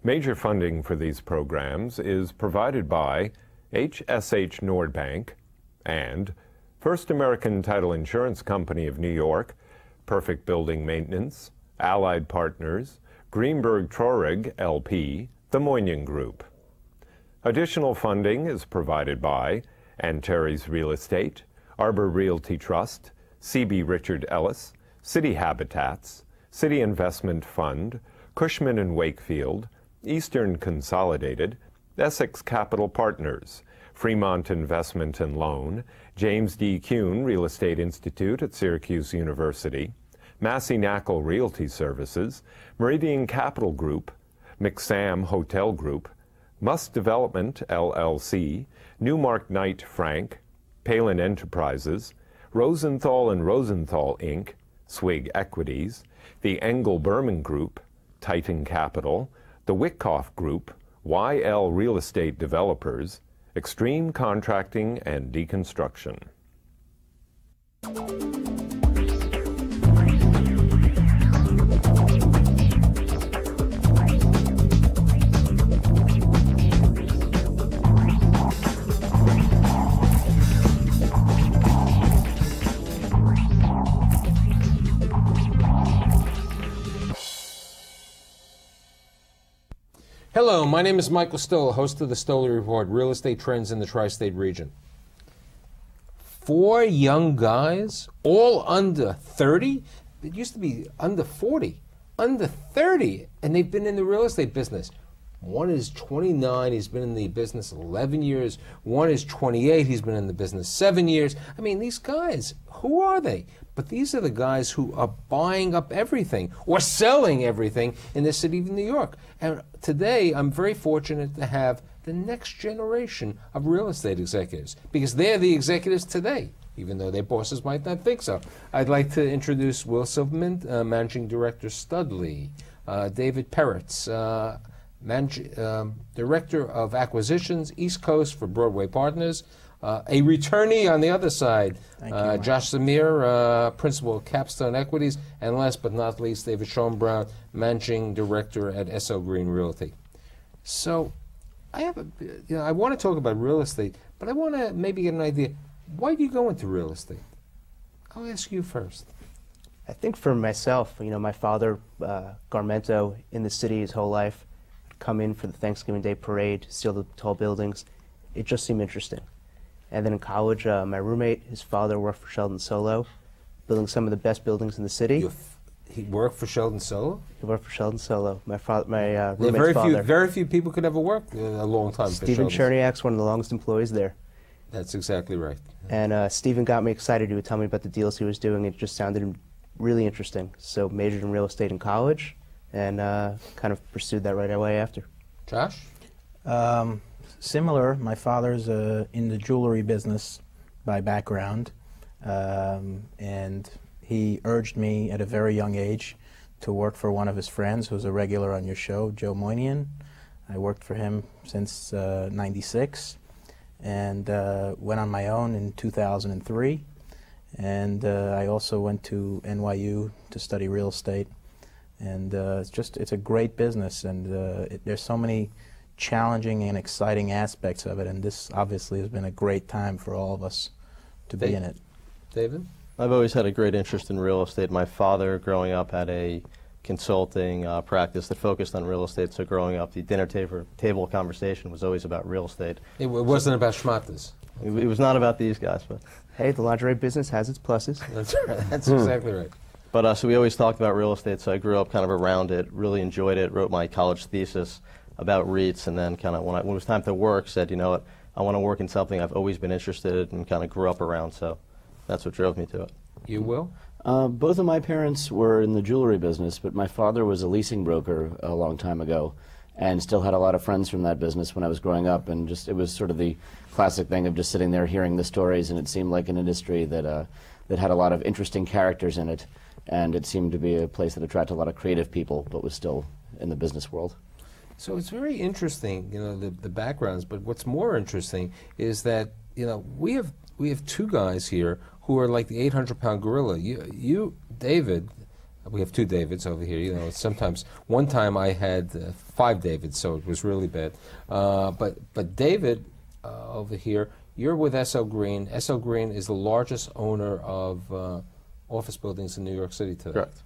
Major funding for these programs is provided by HSH Nordbank and First American Title Insurance Company of New York, Perfect Building Maintenance, Allied Partners, Greenberg Traurig LP, the Moynihan Group. Additional funding is provided by Antares Real Estate, Arbor Realty Trust, C.B. Richard Ellis, City Habitats, City Investment Fund, Cushman & Wakefield, Eastern Consolidated, Essex Capital Partners, Fremont Investment and Loan, James D. Kuhn Real Estate Institute at Syracuse University, Massey Knackle Realty Services, Meridian Capital Group, McSam Hotel Group, Must Development LLC, Newmark Knight Frank, Palin Enterprises, Rosenthal and Rosenthal Inc., Swig Equities, the Engel Berman Group, Titan Capital, the Wickoff Group, YL Real Estate Developers, Extreme Contracting and Deconstruction. Hello, my name is Michael Stoller, host of the Stoller Report, Real Estate Trends in the Tri-State Region. 4 young guys, all under 30. It used to be under 40, under 30, and they've been in the real estate business. One is 29, he's been in the business 11 years. One is 28, he's been in the business 7 years. I mean, these guys, who are they? But these are the guys who are buying up everything or selling everything in the city of New York. And today, I'm very fortunate to have the next generation of real estate executives, because they're the executives today, even though their bosses might not think so. I'd like to introduce Will Silverman, Managing Director Studley, David Peretz, Director of Acquisitions, East Coast for Broadway Partners, a returnee on the other side, Josh Samir, Principal of Capstone Equities, and last but not least, David Schoenbrown, Managing Director at S.L. Green Realty. So I have I want to talk about real estate, but I want to maybe get an idea. Why do you go into real estate? I'll ask you first. I think for myself, my father, Garmento, in the city his whole life, come in for the Thanksgiving Day parade, steal the tall buildings. It just seemed interesting. And then in college, my roommate, his father worked for Sheldon Solo, building some of the best buildings in the city. He worked for Sheldon Solo? He worked for Sheldon Solo. My roommate's father. Very few people could ever work a long time for Stephen Cherniak's one of the longest employees there. That's exactly right. And Stephen got me excited. He would tell me about the deals he was doing. It just sounded really interesting. So majored in real estate in college, and kind of pursued that right away after. Josh? Similar. My father's in the jewelry business by background, and he urged me at a very young age to work for one of his friends who's a regular on your show, Joe Moynihan. I worked for him since '96, and went on my own in 2003. And I also went to NYU to study real estate. And it's a great business, and there's so many challenging and exciting aspects of it, and this obviously has been a great time for all of us to be in it. David? I've always had a great interest in real estate. My father, growing up, had a consulting practice that focused on real estate, so growing up, the dinner table conversation was always about real estate. It wasn't about schmatas. It was not about these guys, but... Hey, the lingerie business has its pluses. That's right. That's exactly right. But so we always talked about real estate, so I grew up kind of around it, really enjoyed it, wrote my college thesis about REITs, and then kind of when it was time to work, said, you know what, I want to work in something I've always been interested in and kind of grew up around, so that's what drove me to it. You will? Both of my parents were in the jewelry business, but my father was a leasing broker a long time ago and still had a lot of friends from that business when I was growing up, and just it was sort of the classic thing of just sitting there hearing the stories, and it seemed like an industry that that had a lot of interesting characters in it, and it seemed to be a place that attracted a lot of creative people but was still in the business world. So it's very interesting, the backgrounds, but what's more interesting is that, we have two guys here who are like the 800-pound gorilla. You, David, We have two Davids over here. You know, sometimes one time I had 5 Davids, so it was really bad. But David over here, you're with S.L. Green. S.L. Green is the largest owner of office buildings in New York City today. Correct.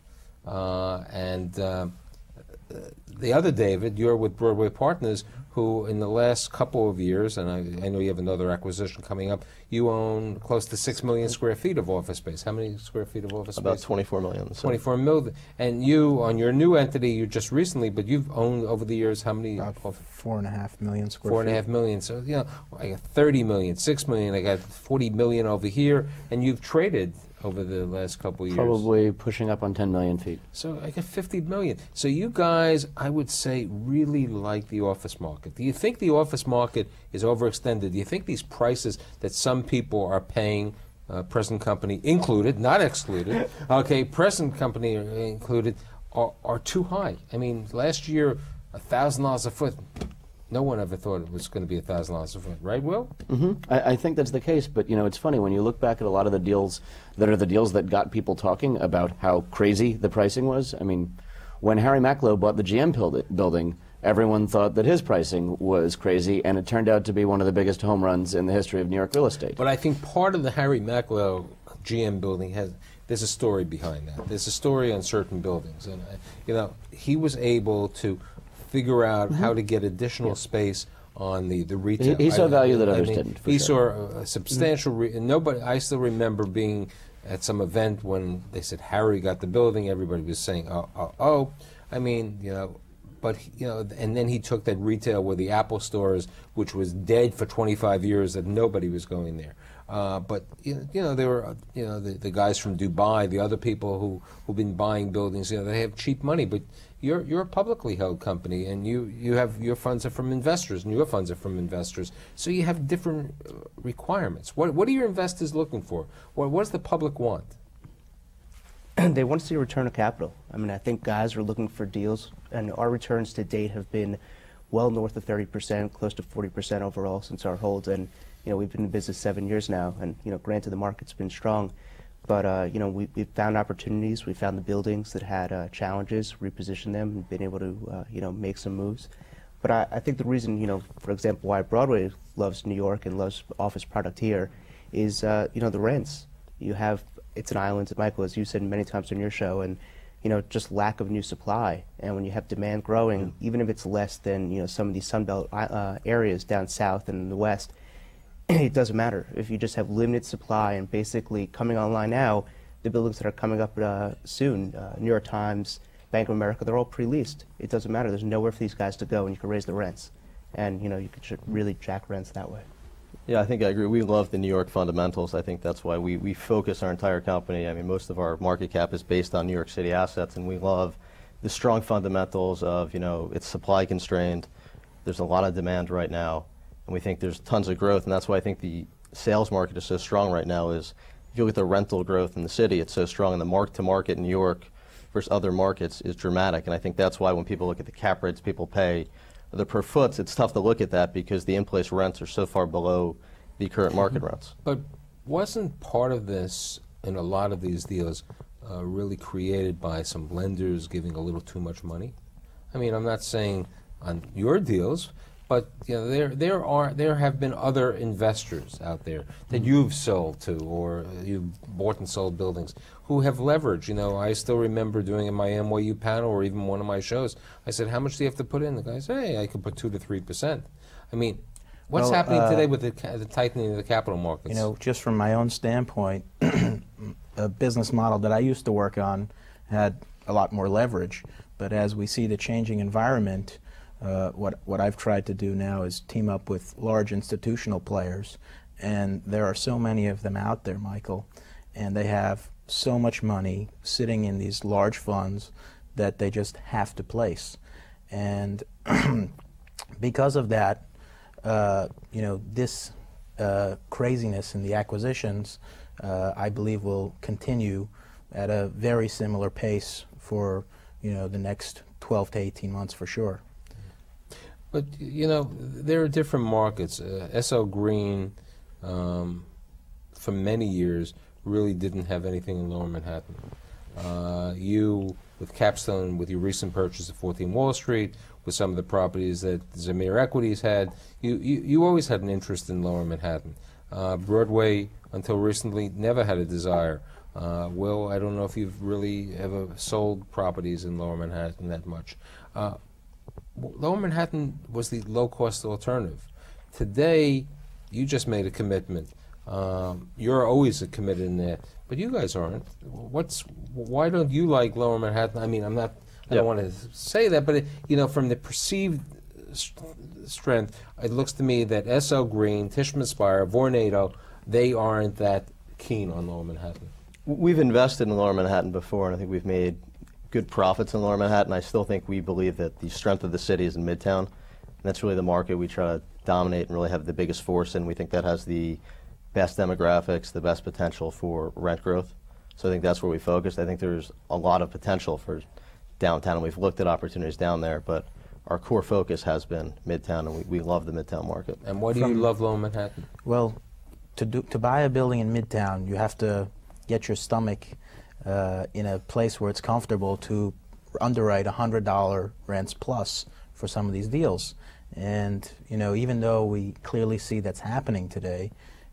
The other David, you're with Broadway Partners, who in the last couple of years, and I know you have another acquisition coming up, you own close to 6 million square feet of office space. How many square feet of office About space? 24 million. So 24 million. And you, on your new entity, you just recently, but you've owned over the years how many? About 4.5 million square feet. 4.5 million. So, you know, I got 30 million, 6 million, I got 40 million over here, and you've traded over the last couple of years. Probably pushing up on 10 million feet. So I got 50 million. So you guys, I would say, really like the office market. Do you think the office market is overextended? Do you think these prices that some people are paying, present company included, not excluded, okay, present company included, are too high? I mean, last year, $1,000 a foot, no one ever thought it was going to be $1,000 a foot, right, Will? I think that's the case, but you know, it's funny when you look back at a lot of the deals that are the deals that got people talking about how crazy the pricing was. I mean, when Harry Macklowe bought the GM building, everyone thought that his pricing was crazy, and it turned out to be one of the biggest home runs in the history of New York real estate. But I think part of the Harry Macklowe GM building there's a story behind that. There's a story on certain buildings, and you know, he was able to figure out how to get additional space on the retail. He saw value that others mean, didn't. He sure. saw a substantial. Nobody. I still remember being at some event when they said Harry got the building. Everybody was saying, "Oh." I mean, you know, but you know, and then he took that retail where the Apple stores, which was dead for 25 years, that nobody was going there. But you know, there were the guys from Dubai, the other people who've been buying buildings. You know, they have cheap money, but you're a publicly held company, and you have your funds are from investors, and your funds are from investors. So you have different requirements. What are your investors looking for? What does the public want? They want to see a return of capital. I mean, I think guys are looking for deals, and our returns to date have been well north of 30%, close to 40% overall since our hold. And you know, we've been in business 7 years now, and you know, granted the market's been strong, but you know, we've found opportunities. We found the buildings that had challenges, repositioned them, and been able to you know, make some moves. But I think the reason, you know, for example, why Broadway loves New York and loves office product here is you know, the rents. It's an island, Michael, as you said many times on your show, and you know, just lack of new supply. And when you have demand growing, even if it's less than, you know, some of these Sunbelt areas down south and in the west, it doesn't matter. If you just have limited supply and basically coming online now, the buildings that are coming up soon, New York Times, Bank of America, they're all pre-leased. It doesn't matter. There's nowhere for these guys to go, and you can raise the rents. And you know, you could really jack rents that way. Yeah, I think I agree. We love the New York fundamentals. I think that's why we focus our entire company. I mean, most of our market cap is based on New York City assets, and we love the strong fundamentals of, you know, it's supply constrained. There's a lot of demand right now, and we think there's tons of growth, and that's why I think the sales market is so strong right now. Is if you look at the rental growth in the city, it's so strong, and the mark-to-market in New York versus other markets is dramatic, and I think that's why when people look at the cap rates people pay, the per foots, it's tough to look at that because the in-place rents are so far below the current market rents. But wasn't part of this, in a lot of these deals, really created by some lenders giving a little too much money? I mean, I'm not saying on your deals, but you know, there have been other investors out there that you've sold to, or you've bought and sold buildings, who have leverage. You know, I still remember doing in my NYU panel, or even one of my shows, I said, how much do you have to put in? The guy said, hey, I could put 2 to 3%. I mean, what's happening today with the tightening of the capital markets? You know, just from my own standpoint, a business model that I used to work on had a lot more leverage, but as we see the changing environment, what I've tried to do now is team up with large institutional players, and there are so many of them out there, Michael, and they have so much money sitting in these large funds that they just have to place. And because of that, you know, this craziness in the acquisitions, I believe will continue at a very similar pace for, you know, the next 12 to 18 months for sure. But, you know, there are different markets. S.L. Green, for many years, really didn't have anything in Lower Manhattan. You, with Capstone, with your recent purchase of 14 Wall Street, with some of the properties that Zamir Equities had, you always had an interest in Lower Manhattan. Broadway, until recently, never had a desire. Will, I don't know if you've really ever sold properties in Lower Manhattan that much. Lower Manhattan was the low-cost alternative. Today, you just made a commitment. You're always committed in there, but you guys aren't. Why don't you like Lower Manhattan? I mean, I don't want to say that, but from the perceived strength, it looks to me that S.L. Green, Tishman Speyer, Vornado, they aren't that keen on Lower Manhattan. We've invested in Lower Manhattan before, and I think we've made good profits in Lower Manhattan. I still think we believe that the strength of the city is in Midtown. And that's really the market we try to dominate and really have the biggest force in. We think that has the best demographics, the best potential for rent growth. So I think that's where we focused. I think there's a lot of potential for downtown, and we've looked at opportunities down there, but our core focus has been Midtown, and we love the Midtown market. And why do you love Lower Manhattan? Well, to buy a building in Midtown, you have to get your stomach in a place where it's comfortable to underwrite $100 rents plus for some of these deals. And even though we clearly see that's happening today,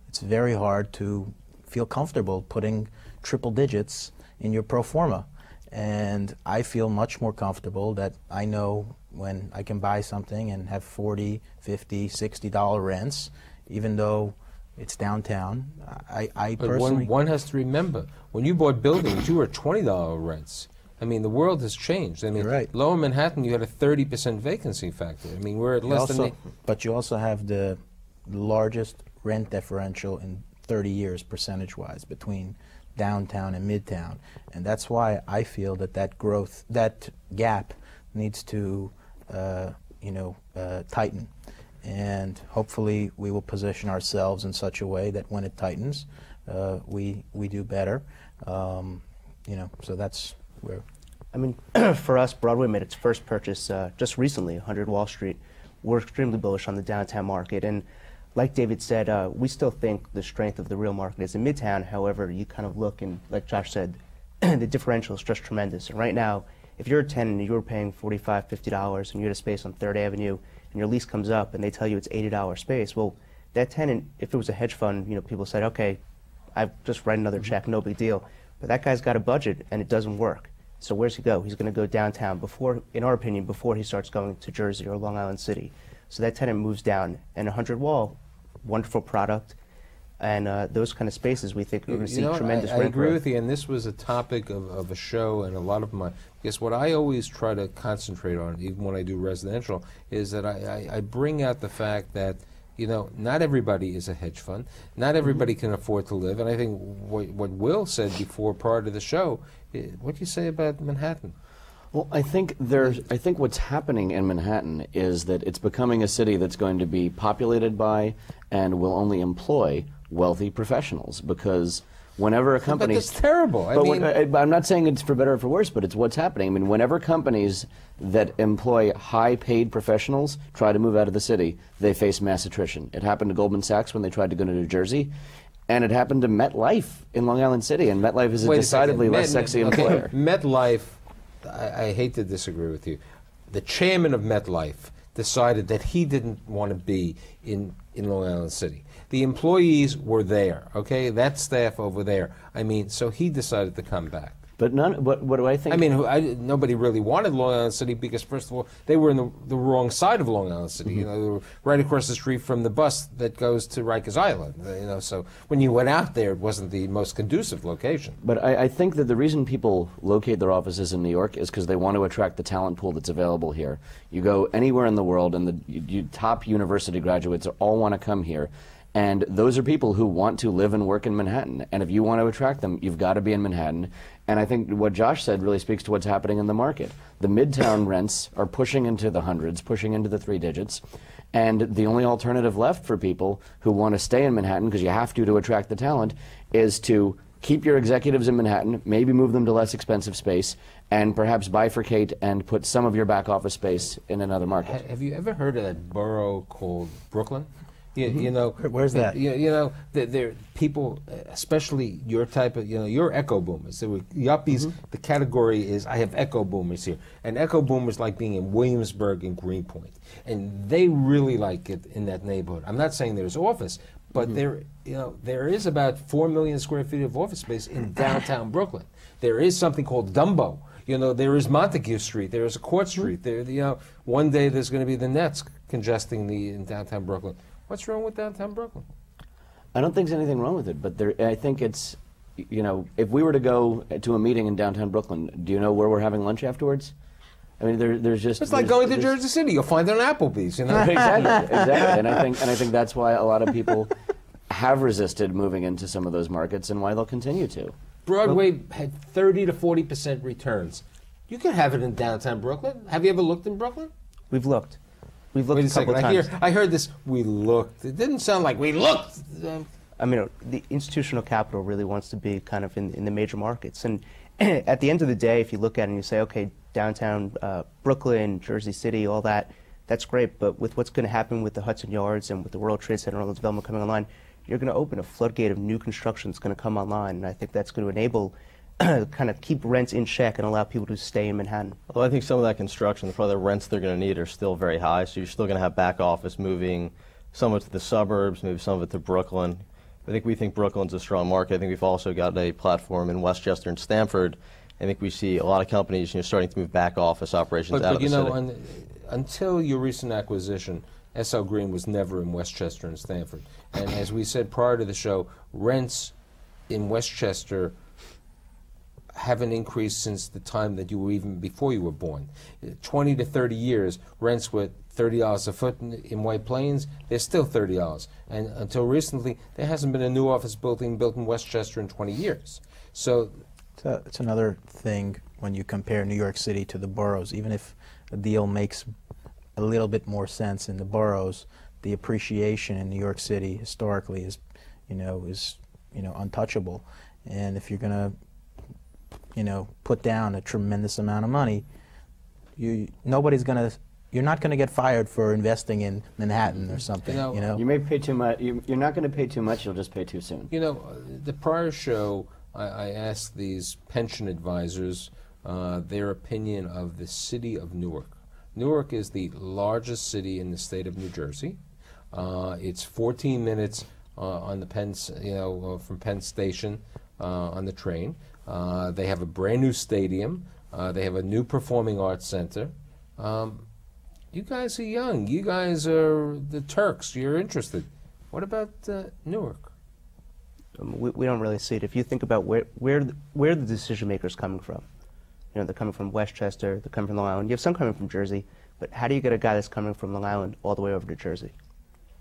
it's very hard to feel comfortable putting triple digits in your pro forma. And I feel much more comfortable that I know when I can buy something and have $40, $50, $60 rents, even though it's downtown. I but personally... one has to remember, when you bought buildings, you were $20 rents. I mean, the world has changed. I mean, You're right. Lower Manhattan, you had a 30% vacancy factor. I mean, we're at less than... But you also have the largest rent differential in 30 years, percentage-wise, between downtown and Midtown. And that's why I feel that that gap needs to, tighten. And hopefully we will position ourselves in such a way that when it tightens, we do better. So that's where... I mean, for us, Broadway made its first purchase just recently, 100 Wall Street. We're extremely bullish on the downtown market. And like David said, we still think the strength of the real market is in Midtown. However, you kind of look and, like Josh said, the differential is just tremendous. And right now, if you're a tenant and you're paying $45, $50 and you're at a space on 3rd Avenue and your lease comes up and they tell you it's $80 space, well, that tenant, if it was a hedge fund, people said, okay, I just write another check, no big deal. But that guy's got a budget and it doesn't work. So where's he go? He's going to go downtown before, in our opinion, before he starts going to Jersey or Long Island City. So that tenant moves down. And 100 Wall, wonderful product. And those kind of spaces, we think we're going to see tremendous rent growth. I agree with you, and this was a topic of a show, and a lot of my, guess what I always try to concentrate on, even when I do residential, is that I bring out the fact that, not everybody is a hedge fund. Not everybody can afford to live. And I think what Will said before, prior to the show, what do you say about Manhattan? Well, I think what's happening in Manhattan is that it's becoming a city that's going to be populated by and will only employ wealthy professionals, because whenever a company... But that's terrible. I'm not saying it's for better or for worse, but it's what's happening. I mean, whenever companies that employ high-paid professionals try to move out of the city, they face mass attrition. It happened to Goldman Sachs when they tried to go to New Jersey, and it happened to MetLife in Long Island City, and MetLife is a decidedly less sexy employer. MetLife, I hate to disagree with you. The chairman of MetLife decided that he didn't want to be in Long Island City. The employees were there, okay? That staff over there. I mean, so he decided to come back. But what do I think? I mean, nobody really wanted Long Island City because, first of all, they were in the wrong side of Long Island City. They were right across the street from the bus that goes to Rikers Island. So when you went out there, it wasn't the most conducive location. But I think that the reason people locate their offices in New York is because they want to attract the talent pool that's available here. You go anywhere in the world, and the top university graduates all want to come here. And those are people who want to live and work in Manhattan. And if you want to attract them, you've got to be in Manhattan. And I think what Josh said really speaks to what's happening in the market. The Midtown rents are pushing into the hundreds, pushing into the 3 digits. And the only alternative left for people who want to stay in Manhattan, because you have to attract the talent, is to keep your executives in Manhattan, maybe move them to less expensive space, and perhaps bifurcate and put some of your back office space in another market. Have you ever heard of that borough called Brooklyn? You know, Where's that? You know, there people, especially your type of, you're echo boomers. So yuppies, the category is, I have echo boomers here, and echo boomers like being in Williamsburg and Greenpoint, and they really like it in that neighborhood. I'm not saying there's office, but there is about 4 million square feet of office space in downtown Brooklyn. There is something called Dumbo. There is Montague Street. There is a Court Street. There, one day there's going to be the Nets congesting in downtown Brooklyn. What's wrong with downtown Brooklyn? I don't think there's anything wrong with it, but I think it's, if we were to go to a meeting in downtown Brooklyn, do you know where we're having lunch afterwards? I mean, there's just... It's like going to Jersey City. You'll find it on Applebee's, Exactly. And I think that's why a lot of people have resisted moving into some of those markets and why they'll continue to. Broadway had 30 to 40% returns. You could have it in downtown Brooklyn. Have you ever looked in Brooklyn? We've looked. We've looked Wait a couple second. times. I heard this. We looked. It didn't sound like we looked. I mean, the institutional capital really wants to be kind of in the major markets. And at the end of the day, if you look at it and you say, okay, downtown Brooklyn, Jersey City, all that, that's great. But with what's going to happen with the Hudson Yards and with the World Trade Center and all the development coming online, you're going to open a floodgate of new construction that's going to come online. And I think that's going to enable kind of keep rents in check and allow people to stay in Manhattan. Well, I think some of that construction, probably the rents they're going to need are still very high, so you're still going to have back office moving some of it to the suburbs, maybe some of it to Brooklyn. We think Brooklyn's a strong market. I think we've also got a platform in Westchester and Stamford. I think we see a lot of companies starting to move back office operations out of the city. Until your recent acquisition, SL Green was never in Westchester and Stamford. And as we said prior to the show, rents in Westchester haven't increased since the time that you were even before you were born. 20 to 30 years, rents were $30 a foot in White Plains. They're still $30. And until recently, there hasn't been a new office building built in Westchester in 20 years. So it's another thing when you compare New York City to the boroughs. Even if a deal makes a little bit more sense in the boroughs, the appreciation in New York City historically is untouchable. And if you're going to put down a tremendous amount of money, you're not going to get fired for investing in Manhattan or something. You may pay too much. You're not going to pay too much. You'll just pay too soon. The prior show, I asked these pension advisors their opinion of the city of Newark. Newark is the largest city in the state of New Jersey. It's 14 minutes on the from Penn Station on the train. They have a brand new stadium. They have a new performing arts center. You guys are young. You guys are the Turks. You're interested. What about Newark? We don't really see it. If you think about where the decision makers coming from, they're coming from Westchester, they're coming from Long Island. You have some coming from Jersey, but how do you get a guy that's coming from Long Island all the way over to Jersey?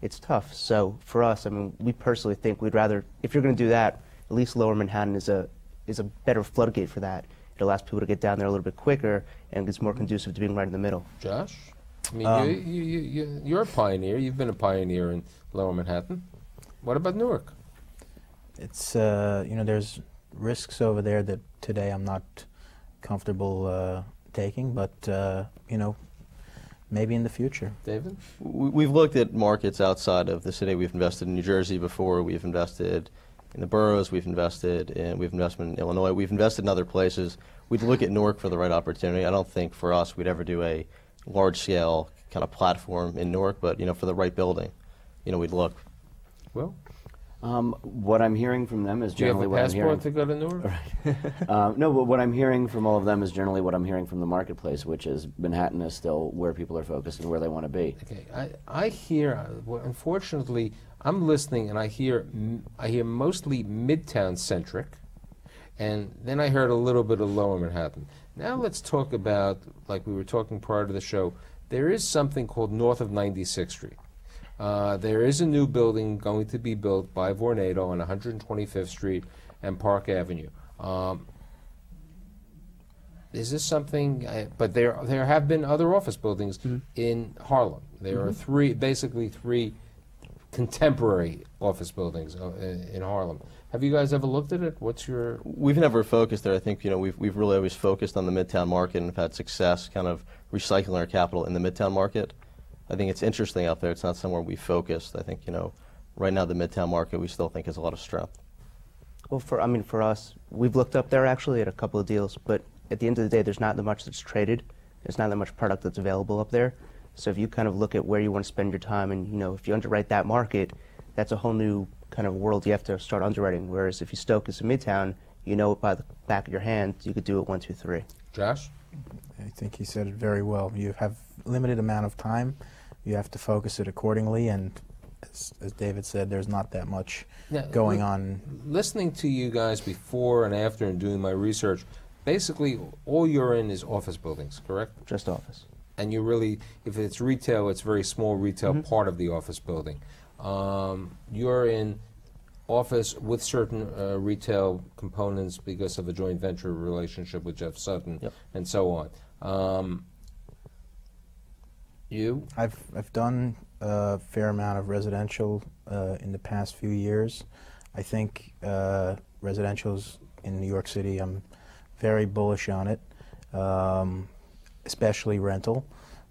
It's tough. So for us, we personally think we'd rather, if you're going to do that, at least Lower Manhattan is a better floodgate for that. It allows people to get down there a little bit quicker, and it's more conducive to being right in the middle. Josh, you're a pioneer. You've been a pioneer in Lower Manhattan. What about Newark? It's there's risks over there that today I'm not comfortable taking, but maybe in the future. David? We've looked at markets outside of the city. We've invested in New Jersey before. We've invested in the boroughs. We've invested in Illinois. We've invested in other places. We'd look at Newark for the right opportunity. I don't think for us we'd ever do a large-scale kind of platform in Newark, but for the right building, we'd look. Well, what I'm hearing from them is generally what I'm hearing. Do you have a passport to go to Newark? No, but what I'm hearing from all of them is generally what I'm hearing from the marketplace, which is Manhattan is still where people are focused and where they want to be. Okay, I hear. Unfortunately, I'm listening and I hear mostly Midtown centric, and then I heard a little bit of Lower Manhattan. Now let's talk about, like we were talking prior to the show. There is something called north of 96th Street. There is a new building going to be built by Vornado on 125th Street and Park Avenue. Is this something? But there have been other office buildings in Harlem. There are basically three contemporary office buildings in Harlem. Have you guys ever looked at it? What's your? We've never focused there. I think we've really always focused on the Midtown market and have had success kind of recycling our capital in the Midtown market. I think it's interesting out there. It's not somewhere we focused. I think, right now the Midtown market we still think has a lot of strength. Well, for us, we've looked up there actually at a couple of deals, but at the end of the day, there's not that much that's traded. There's not that much product that's available up there. So if you kind of look at where you want to spend your time and, if you underwrite that market, that's a whole new kind of world you have to start underwriting. Whereas if you stoke is in Midtown, by the back of your hand, you could do it 1, 2, 3. Josh? I think he said it very well. You have limited amount of time. You have to focus it accordingly, and as David said, there's not that much going on. Listening to you guys before and after and doing my research, basically all you're in is office buildings, correct? Just office. And you really, if it's retail, it's very small retail part of the office building. You're in office with certain retail components because of a joint venture relationship with Jeff Sutton and so on. You? I've done a fair amount of residential in the past few years. I think residential's in New York City, I'm very bullish on it, especially rental.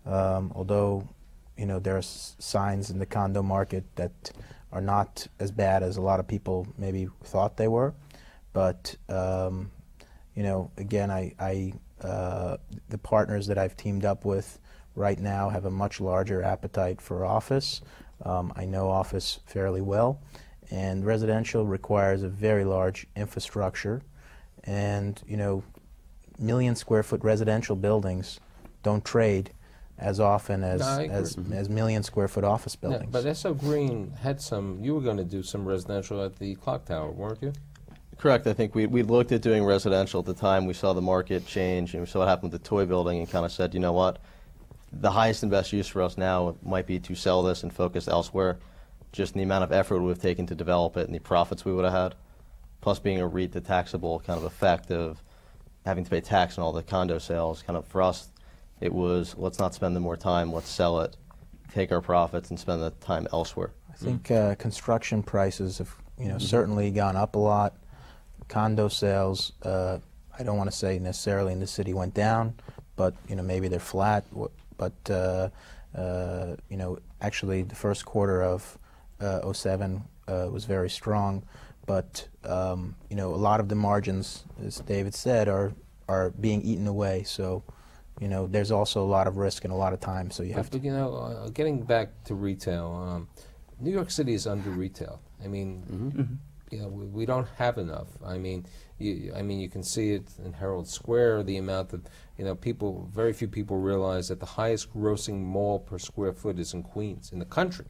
Although, there are signs in the condo market that are not as bad as a lot of people maybe thought they were. But, again, the partners that I've teamed up with right now have a much larger appetite for office. I know office fairly well, and residential requires a very large infrastructure, and million square foot residential buildings don't trade as often as million square foot office buildings. Yeah, but SO Green had you were going to do some residential at the clock tower, weren't you? Correct. I think we looked at doing residential at the time. We saw the market change, and we saw what happened with the toy building, and kind of said, you know what, the highest and best use for us now might be to sell this and focus elsewhere. Just the amount of effort it would have taken to develop it and the profits we would have had, plus being a REIT, the taxable kind of effect of having to pay tax on all the condo sales, kind of for us, it was, let's not spend the more time, let's sell it, take our profits, and spend the time elsewhere. I think construction prices have, certainly gone up a lot. Condo sales, I don't want to say necessarily in the city went down, but maybe they're flat. But actually the first quarter of '07 was very strong. But a lot of the margins, as David said, are being eaten away. So. There's also a lot of risk and a lot of time, so you have to. Getting back to retail, New York City is under retail. I mean, we don't have enough. I mean, you can see it in Herald Square. The amount that very few people realize that the highest grossing mall per square foot is in Queens, in the country.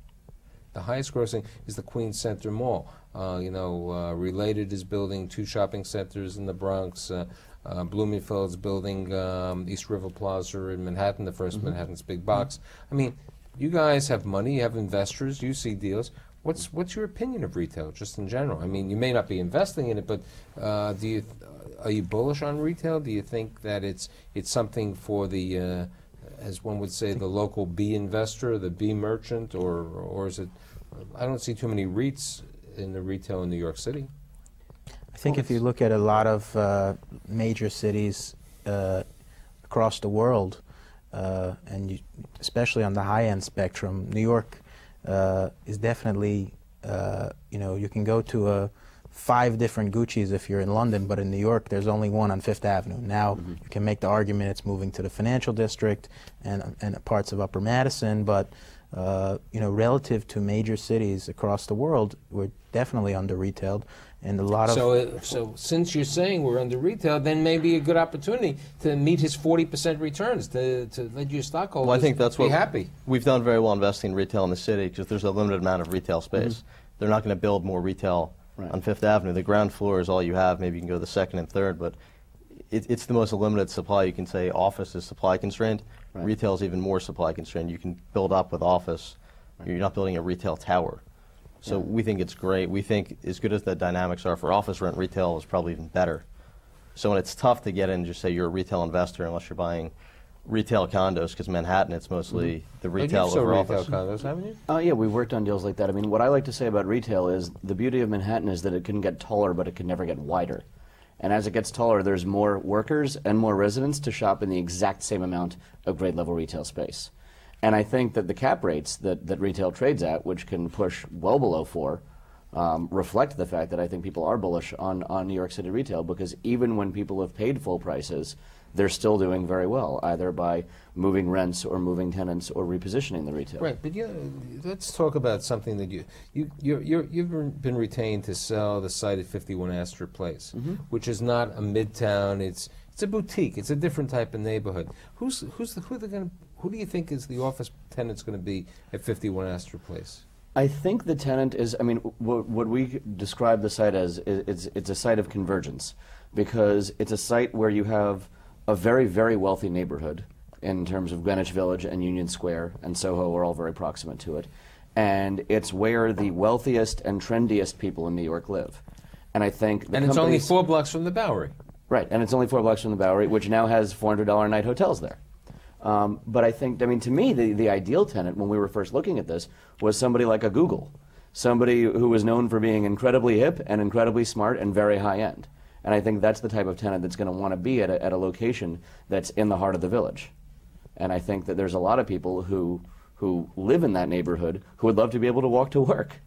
The highest grossing is the Queens Center Mall. Related is building 2 shopping centers in the Bronx. Bloomingfield's building East River Plaza in Manhattan, the first Manhattan's big box. I mean, you guys have money, you have investors, you see deals. What's your opinion of retail, just in general? I mean, you may not be investing in it, but are you bullish on retail? Do you think that it's something for the, as one would say, the local B investor, the B merchant, or is it? I don't see too many REITs in the retail in New York City. I think if you look at a lot of major cities across the world, and especially on the high-end spectrum, New York is definitely, you can go to 5 different Gucci's if you're in London, but in New York there's only one on Fifth Avenue. Now you can make the argument it's moving to the financial district and parts of Upper Madison, but relative to major cities across the world, we're definitely under-retailed. And a lot of so since you're saying we're under retail, then maybe a good opportunity to meet his 40% returns to let your stockholders I think that's be happy. We've done very well investing in retail in the city because there's a limited amount of retail space. They're not going to build more retail on Fifth Avenue. The ground floor is all you have. Maybe you can go to the second and third, but it's the most limited supply. You can say office is supply constrained. Retail is even more supply constrained. You can build up with office. You're not building a retail tower. So we think it's great. We think as good as the dynamics are for office rent, retail is probably even better. So when it's tough to get in, just say you're a retail investor unless you're buying retail condos, because Manhattan, it's mostly the retail over office. Retail condos, haven't you? Yeah, we've worked on deals like that. I mean, what I like to say about retail is the beauty of Manhattan is that it can get taller, but it can never get wider. And as it gets taller, there's more workers and more residents to shop in the exact same amount of grade level retail space. And I think that the cap rates that retail trades at, which can push well below 4, reflect the fact that I think people are bullish on New York City retail, because even when people have paid full prices, they're still doing very well, either by moving rents or moving tenants or repositioning the retail. Right, but let's talk about something that you've been retained to sell the site at 51 Astor Place, which is not a Midtown. It's a boutique. It's a different type of neighborhood. Who do you think is the office tenant's going to be at 51 Astor Place? I think the tenant is, I mean, what we describe the site as, it's a site of convergence, because it's a site where you have a very, very wealthy neighborhood in terms of Greenwich Village and Union Square and Soho are all very proximate to it. And it's where the wealthiest and trendiest people in New York live. And I think and it's only 4 blocks from the Bowery. Right, and it's only 4 blocks from the Bowery, which now has $400 a night hotels there. But I think, I mean, to me, the ideal tenant when we were first looking at this was somebody like a Google, somebody who was known for being incredibly hip and incredibly smart and very high-end. And I think that's the type of tenant that's going to want to be at a location that's in the heart of the village. And I think that there's a lot of people who live in that neighborhood who would love to be able to walk to work.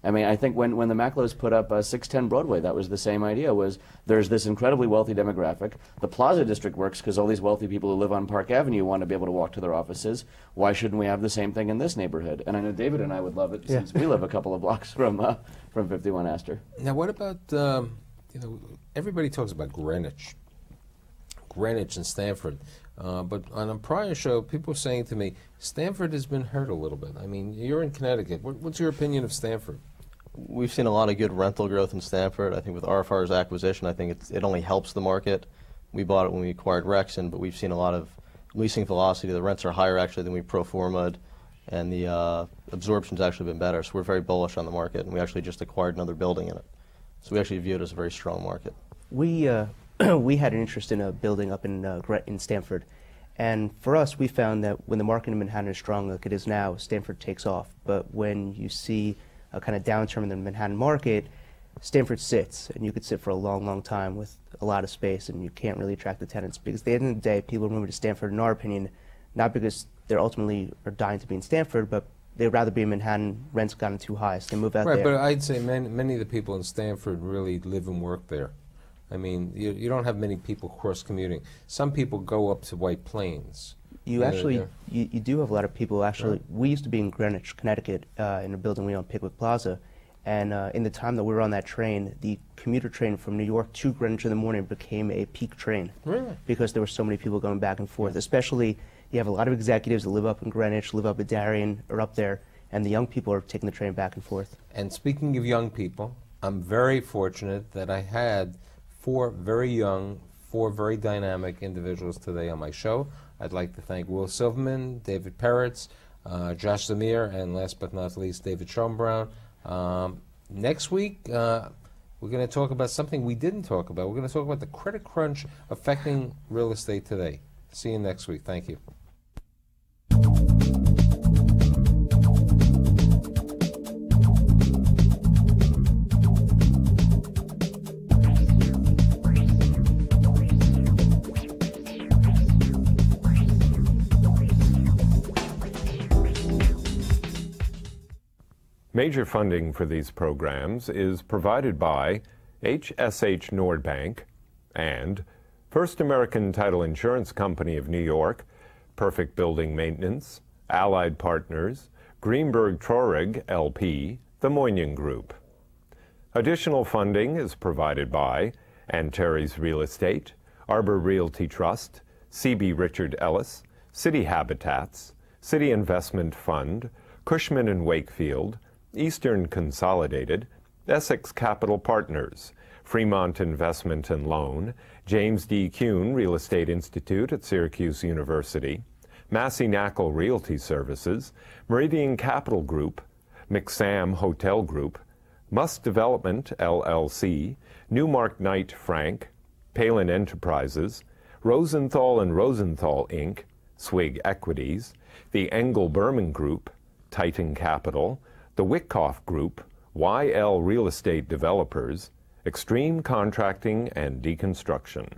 I mean, I think when the Macklows put up 610 Broadway, that was the same idea, was there's this incredibly wealthy demographic. The Plaza District works because all these wealthy people who live on Park Avenue want to be able to walk to their offices. Why shouldn't we have the same thing in this neighborhood? And I know David and I would love it since we live a couple of blocks from 51 Astor. Now, what about, everybody talks about Greenwich and Stamford. But on a prior show, people were saying to me, Stamford has been hurt a little bit. I mean, you're in Connecticut. What's your opinion of Stamford? We've seen a lot of good rental growth in Stamford. I think with RFR's acquisition, I think it only helps the market. We bought it when we acquired Rexon, but we've seen a lot of leasing velocity. The rents are higher actually than we pro forma'd, and the absorption's actually been better. So we're very bullish on the market, and we actually just acquired another building in it. So we actually view it as a very strong market. We had an interest in a building up in Stamford, and for us, we found that when the market in Manhattan is strong like it is now, Stamford takes off. But when you see a kind of downturn in the Manhattan market, Stamford sits, and you could sit for a long, long time with a lot of space, and you can't really attract the tenants, because at the end of the day, people move to Stamford, in our opinion, not because they're ultimately are dying to be in Stamford, but they'd rather be in Manhattan. Rent's gotten too high, so they move out there. Right, but I'd say many of the people in Stamford really live and work there. I mean, you don't have many people cross-commuting. Some people go up to White Plains. You do have a lot of people, actually. Right. We used to be in Greenwich, Connecticut, in a building we own, Pickwick Plaza. And in the time that we were on that train, the commuter train from New York to Greenwich in the morning became a peak train. Really? Because there were so many people going back and forth. Especially, you have a lot of executives that live up in Greenwich, live up at Darien, or up there, and the young people are taking the train back and forth. And speaking of young people, I'm very fortunate that I had 4 very young, 4 very dynamic individuals today on my show. I'd like to thank Will Silverman, David Peretz, Josh Zamir, and last but not least, David Schoenbraun. Next week, we're going to talk about something we didn't talk about. We're going to talk about the credit crunch affecting real estate today. See you next week. Thank you. Major funding for these programs is provided by HSH Nordbank and First American Title Insurance Company of New York, Perfect Building Maintenance, Allied Partners, Greenberg Traurig LP, the Moynihan Group. Additional funding is provided by Antares Real Estate, Arbor Realty Trust, C.B. Richard Ellis, City Habitats, City Investment Fund, Cushman & Wakefield, Eastern Consolidated, Essex Capital Partners, Fremont Investment and Loan, James D. Kuhn Real Estate Institute at Syracuse University, Massey Knackle Realty Services, Meridian Capital Group, McSam Hotel Group, Musk Development, LLC, Newmark Knight Frank, Palin Enterprises, Rosenthal and Rosenthal, Inc., Swig Equities, the Engel Berman Group, Titan Capital, the Wickoff Group, YL Real Estate Developers, Extreme Contracting and Deconstruction.